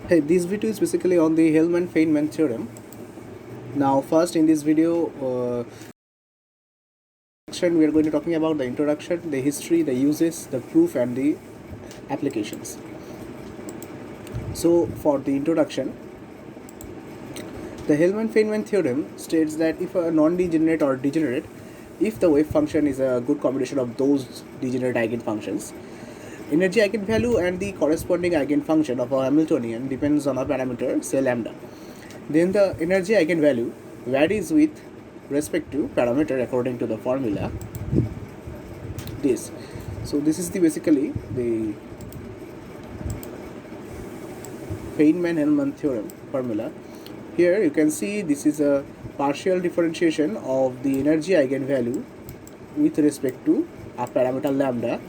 Hey, this video is basically on the Hellman-Feynman theorem. Now, first in this video, we are going to talking about the introduction, the history, the uses, the proof, and the applications. So, for the introduction, the Hellman-Feynman theorem states that if a non-degenerate or degenerate, if the wave function is a good combination of those degenerate eigenfunctions, energy eigenvalue and the corresponding eigenfunction of a Hamiltonian depends on a parameter, say lambda. Then the energy eigenvalue varies with respect to parameter according to the formula this. So this is the basically the Feynman-Hellman theorem formula. Here you can see this is a partial differentiation of the energy eigenvalue with respect to a parameter lambda,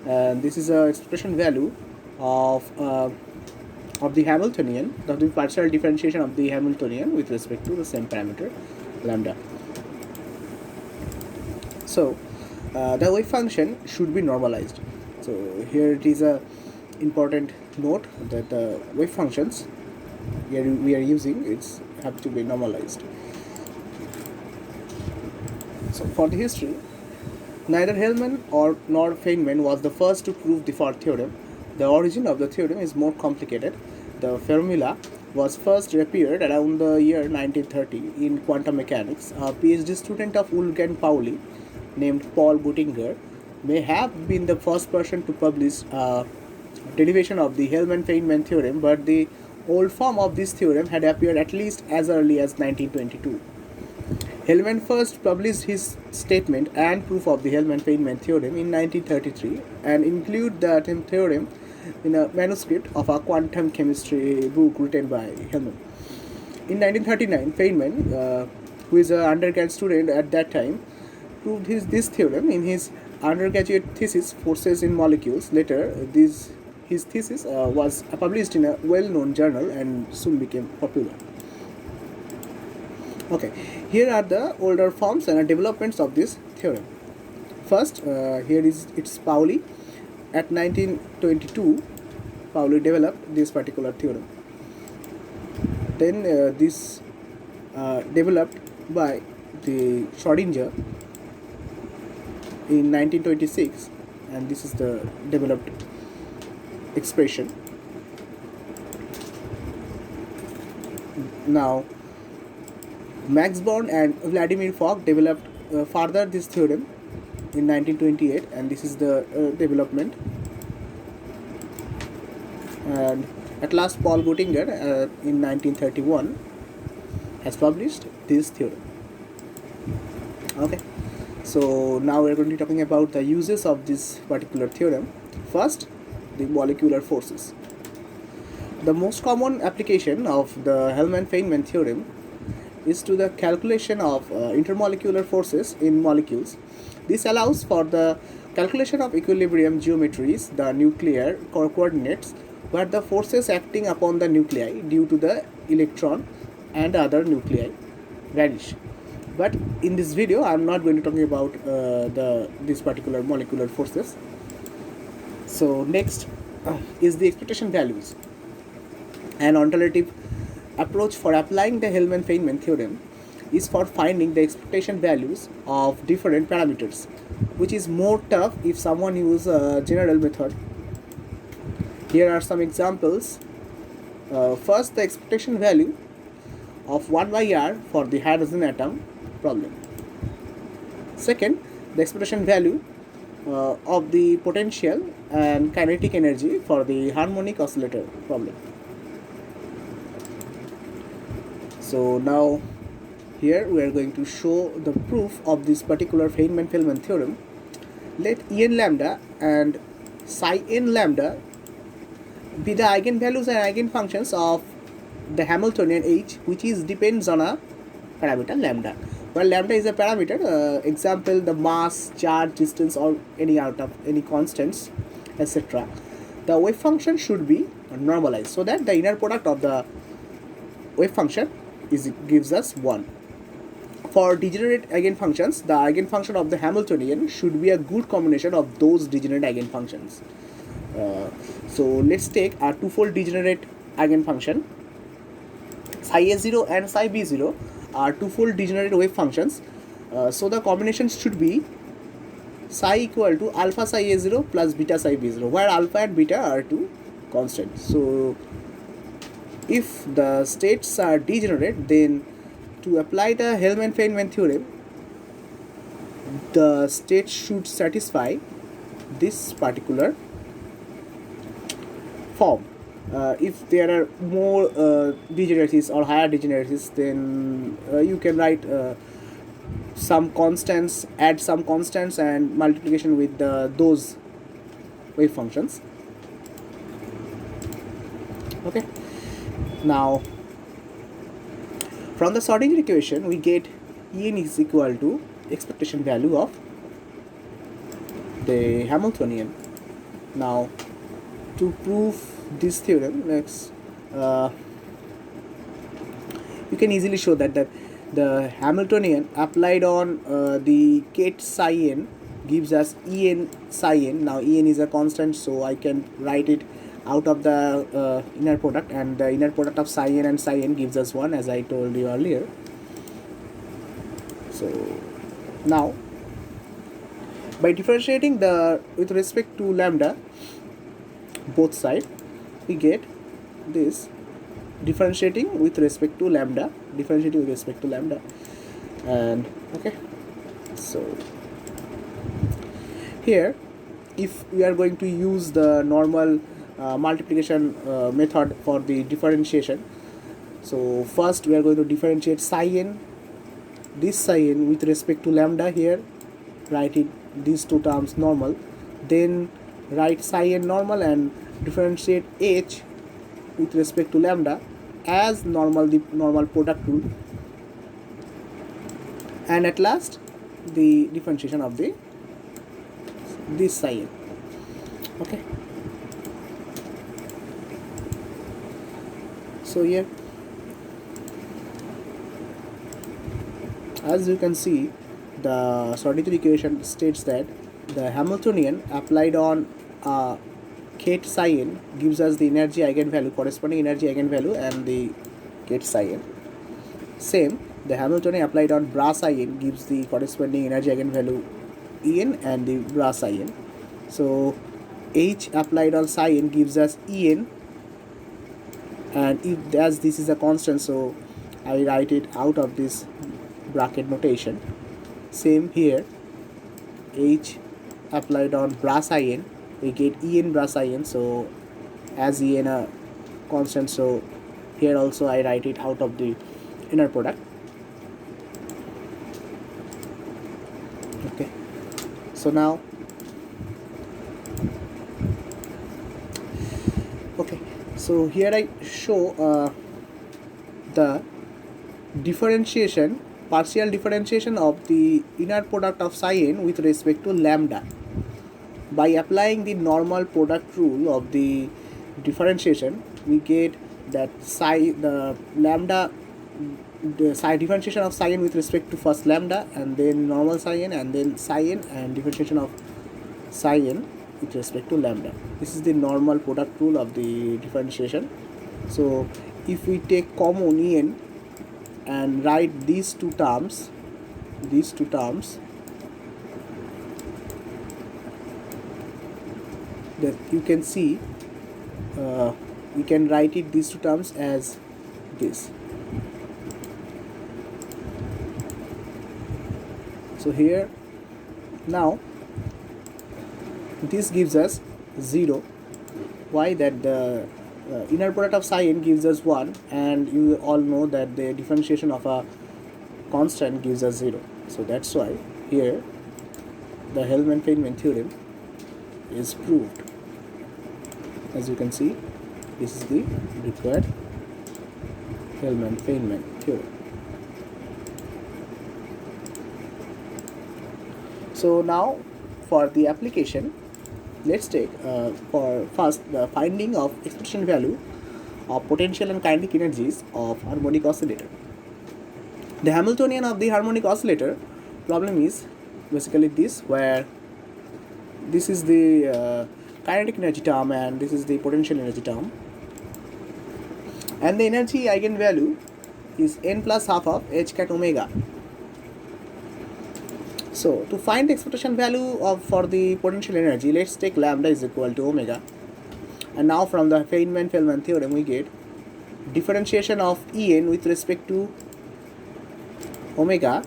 and this is a expression value of the Hamiltonian, the partial differentiation of the Hamiltonian with respect to the same parameter lambda. So the wave function should be normalized. So here it is a important note that the wave functions we are using have to be normalized. So for the history, neither Hellman nor Feynman was the first to prove the Ford theorem. The origin of the theorem is more complicated. The formula was first appeared around the year 1930 in quantum mechanics. A PhD student of Wolfgang Pauli named Paul Göttinger may have been the first person to publish a derivation of the Hellman-Feynman theorem, but the old form of this theorem had appeared at least as early as 1922. Hellman first published his statement and proof of the Hellman-Feynman theorem in 1933 and included the theorem in a manuscript of a quantum chemistry book written by Hellman. In 1939, Feynman, who is an undergrad student at that time, proved this theorem in his undergraduate thesis, Forces in Molecules. Later, his thesis was published in a well-known journal and soon became popular. Okay, here are the older forms and developments of this theorem. First, here is its Pauli. At 1922, Pauli developed this particular theorem. Then this developed by the Schrödinger in 1926, and this is the developed expression. Now, Max Born and Vladimir Fock developed further this theorem in 1928, and this is the development. And at last, Paul Göttinger in 1931 has published this theorem. Okay, so now we are going to be talking about the uses of this particular theorem. First, the molecular forces. The most common application of the Hellman-Feynman theorem is to the calculation of intermolecular forces in molecules. This allows for the calculation of equilibrium geometries, the nuclear coordinates, where the forces acting upon the nuclei due to the electron and other nuclei vanish. But in this video, I am not going to talk about this particular molecular forces. So next is the expectation values. An alternative approach for applying the Hellman-Feynman theorem is for finding the expectation values of different parameters, which is more tough if someone uses a general method. Here are some examples. First, the expectation value of 1 by r for the hydrogen atom problem. Second, the expectation value of the potential and kinetic energy for the harmonic oscillator problem. So now here we are going to show the proof of this particular Feynman-Feynman theorem. Let En lambda and psi n lambda be the eigenvalues and eigenfunctions of the Hamiltonian H, which depends on a parameter lambda. Well, lambda is a parameter, example the mass, charge, distance, or any constants, etc. The wave function should be normalized so that the inner product of the wave function gives us 1. For degenerate eigenfunctions, the eigenfunction of the Hamiltonian should be a good combination of those degenerate eigenfunctions. So let's take a twofold degenerate eigenfunction. Psi A0 and psi B0 are twofold degenerate wave functions. So the combination should be psi equal to alpha psi A0 plus beta psi B0, where alpha and beta are two constants. So if the states are degenerate, then to apply the Hellman-Feynman theorem, the state should satisfy this particular form. If there are more degeneracies or higher degeneracies, then you can write some constants, add some constants and multiplication with those wave functions. Okay. Now, from the Schrodinger equation, we get En is equal to expectation value of the Hamiltonian. Now, to prove this theorem, let's you can easily show that the Hamiltonian applied on the Kate psi n gives us En psi n. Now En is a constant, so I can write it out of the inner product, and the inner product of psi n and psi n gives us 1, as I told you earlier. So now, by differentiating with respect to lambda both sides, we get this differentiating with respect to lambda, and okay. So here, if we are going to use the normal multiplication method for the differentiation, so first we are going to differentiate psi n, this psi n with respect to lambda here, write it these two terms normal, then write psi n normal and differentiate h with respect to lambda as normal, the normal product rule, and at last the differentiation of this psi n. Okay. So here, as you can see, the Schrodinger equation states that the Hamiltonian applied on Kate psi n gives us the energy eigenvalue, corresponding energy eigenvalue, and the Kate psi n. Same, the Hamiltonian applied on bra psi n gives the corresponding energy eigenvalue En and the bra psi n. So H applied on psi n gives us En, and if as this is a constant, so I write it out of this bracket notation. Same here, H applied on bra psi n, we get En bra psi n, so as En a constant, so here also I write it out of the inner product. Okay, so now, okay, so here I show the differentiation, partial differentiation of the inner product of psi n with respect to lambda. By applying the normal product rule of the differentiation, we get that the differentiation of psi n with respect to first lambda, and then normal psi n, and then psi n, and differentiation of psi n with respect to lambda. This is the normal product rule of the differentiation. So if we take common En and write these two terms, that you can see, we can write it these two terms as this. So here, now this gives us 0. Why? That the inner product of psi n gives us 1, and you all know that the differentiation of a constant gives us 0. So that's why here the Hellman-Feynman theorem is proved. As you can see, this is the required Hellman-Feynman theorem. So now for the application, let's take for first the finding of expectation value of potential and kinetic energies of harmonic oscillator. The Hamiltonian of the harmonic oscillator problem is basically this, where this is the kinetic energy term and this is the potential energy term. and the energy eigenvalue is n plus half of h cat omega. So to find the expectation value of for the potential energy, let's take lambda is equal to omega, and now from the Feynman-Fellman theorem we get differentiation of En with respect to omega,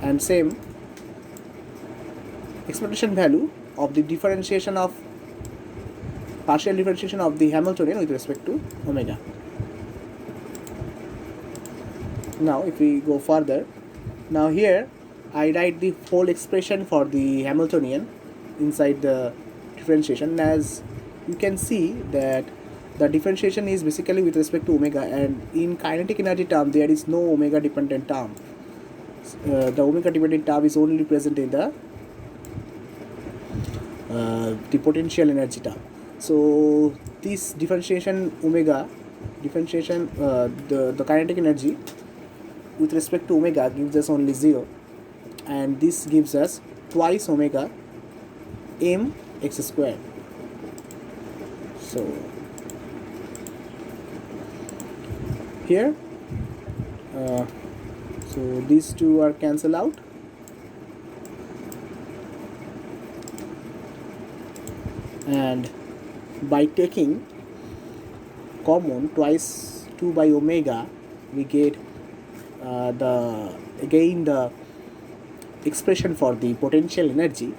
and same expectation value of the differentiation of partial differentiation of the Hamiltonian with respect to omega. Now if we go further, now here I write the whole expression for the Hamiltonian inside the differentiation. As you can see that the differentiation is basically with respect to omega, and in kinetic energy term there is no omega dependent term. The omega dependent term is only present in the potential energy term. So this differentiation omega differentiation the kinetic energy with respect to omega gives us only 0, and this gives us twice omega m x squared. So here so these two are cancelled out, and by taking common twice 2 by omega we get the expression for the potential energy.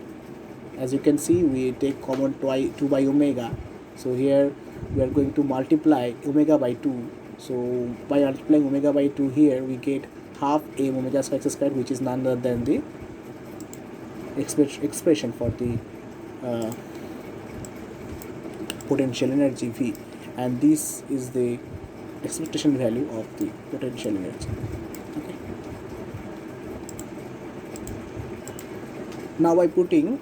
As you can see, we take common 2 by omega, so here we are going to multiply omega by 2. So by multiplying omega by 2 here we get half m omega square x squared, which is none other than the expression for the potential energy V, and this is the expectation value of the potential energy. Okay. Now by putting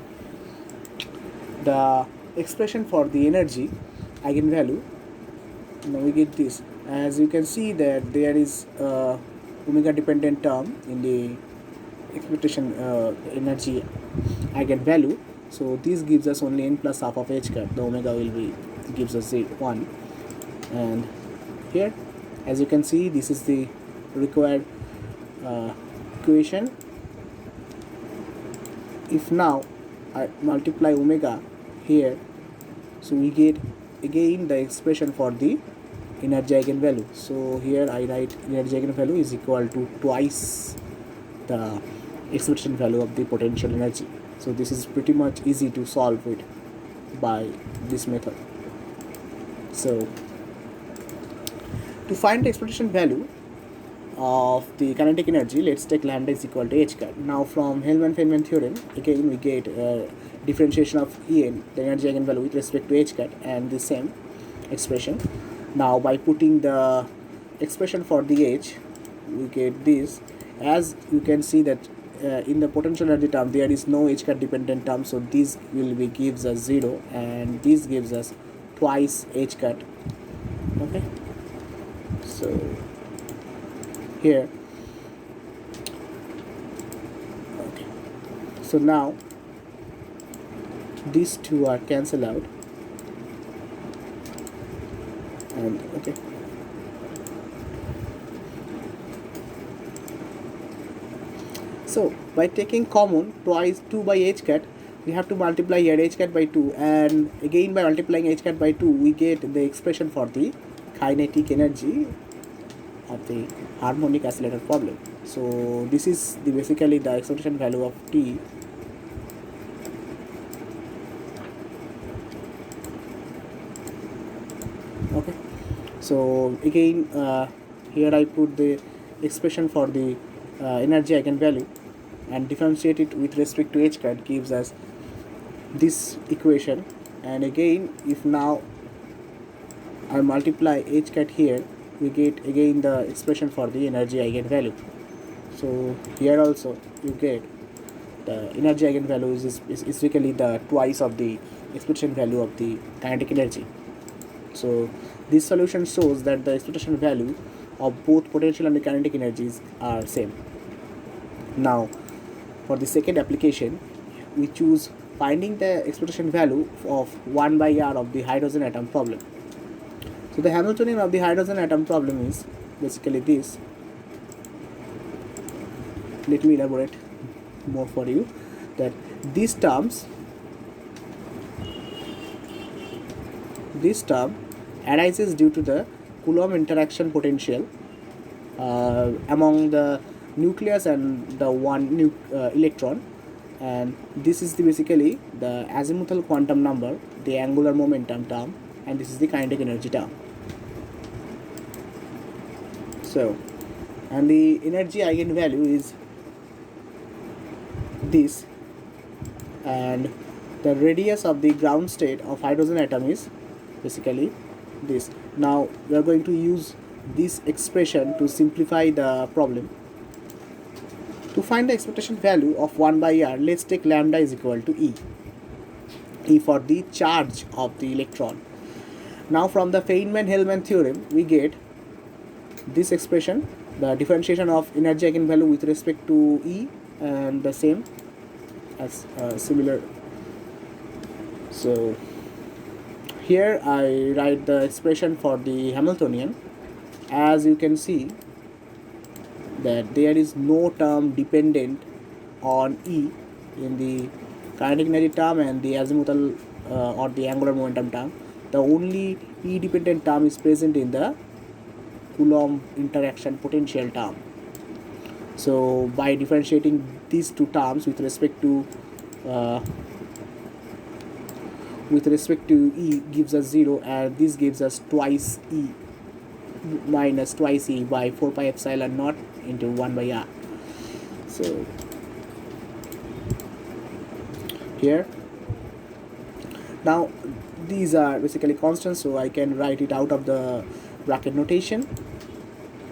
the expression for the energy eigenvalue, now we get this. As you can see that there is omega dependent term in the expectation energy eigenvalue, so this gives us only n plus half of h cat. The omega will be gives us 1, and here as you can see this is the required equation. If now I multiply omega here, so we get again the expression for the energy eigenvalue. So here I write energy eigenvalue is equal to twice the expectation value of the potential energy. So this is pretty much easy to solve it by this method. So to find the expectation value of the kinetic energy, let's take lambda is equal to h cat. Now from Hellman-Feynman theorem again we get differentiation of En, the energy eigenvalue with respect to h cat, and the same expression. Now by putting the expression for the h we get this. As you can see that in the potential energy term there is no h cat dependent term, so this will be gives us 0, and this gives us twice h cat. Okay, so here, okay, so now these two are cancelled out, and okay, so by taking common twice 2 by h cat, we have to multiply here h cat by 2, and again by multiplying h cat by 2 we get the expression for the kinetic energy of the harmonic oscillator problem. So this is the basically the expectation value of T. Okay, so again here I put the expression for the energy eigenvalue and differentiate it with respect to h cat, gives us this equation. And again if now I multiply h cat here, we get again the expression for the energy eigenvalue. So here also you get the energy eigenvalue is basically the twice of the expectation value of the kinetic energy. So this solution shows that the expectation value of both potential and kinetic energies are same. Now for the second application, we choose finding the expectation value of 1 by r of the hydrogen atom problem. So the Hamiltonian of the hydrogen atom problem is basically this. Let me elaborate more for you, that these term arises due to the Coulomb interaction potential among the nucleus and the one electron, and this is basically the azimuthal quantum number, the angular momentum term, and this is the kinetic energy term. So, and the energy eigenvalue is this, and the radius of the ground state of hydrogen atom is basically this. Now we are going to use this expression to simplify the problem. To find the expectation value of 1 by r, let's take lambda is equal to E for the charge of the electron. Now from the Feynman-Hellman theorem we get this expression, the differentiation of energy eigenvalue with respect to E, and the same as similar. So here I write the expression for the Hamiltonian. As you can see that there is no term dependent on E in the kinetic energy term and the azimuthal or the angular momentum term. The only E dependent term is present in the Coulomb interaction potential term. So by differentiating these two terms with respect to E gives us 0, and this gives us twice E minus twice E by 4 pi epsilon naught into 1 by r. So here, now these are basically constants, so I can write it out of the bracket notation,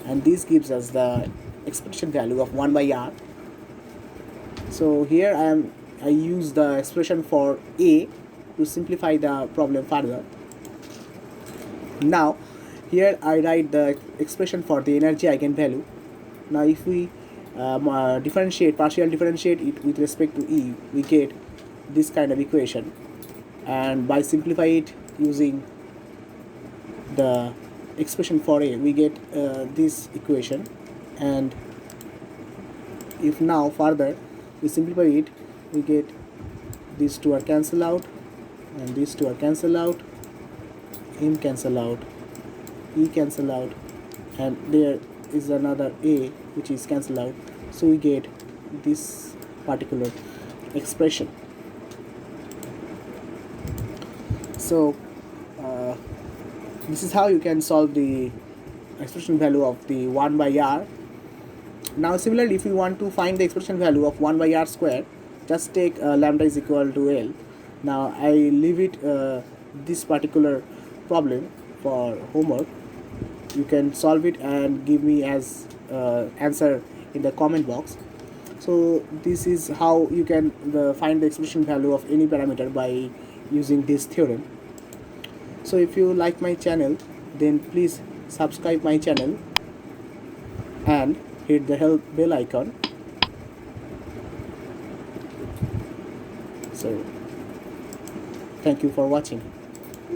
and this gives us the expectation value of 1 by r. So here I use the expression for A to simplify the problem further. Now here I write the expression for the energy eigenvalue. Now if we partial differentiate it with respect to E, we get this kind of equation, and by simplify it using the expression for A, we get this equation, and if now further we simplify it, we get these two are cancel out, and these two are cancel out, M cancel out, E cancel out, and there is another A which is cancel out, so we get this particular expression. So this is how you can solve the expression value of the 1 by r. Now similarly, if you want to find the expression value of 1 by r square, just take lambda is equal to L. Now I leave it this particular problem for homework. You can solve it and give me as answer in the comment box. So this is how you can find the expression value of any parameter by using this theorem. So if you like my channel, then please subscribe my channel and hit the bell icon. So thank you for watching.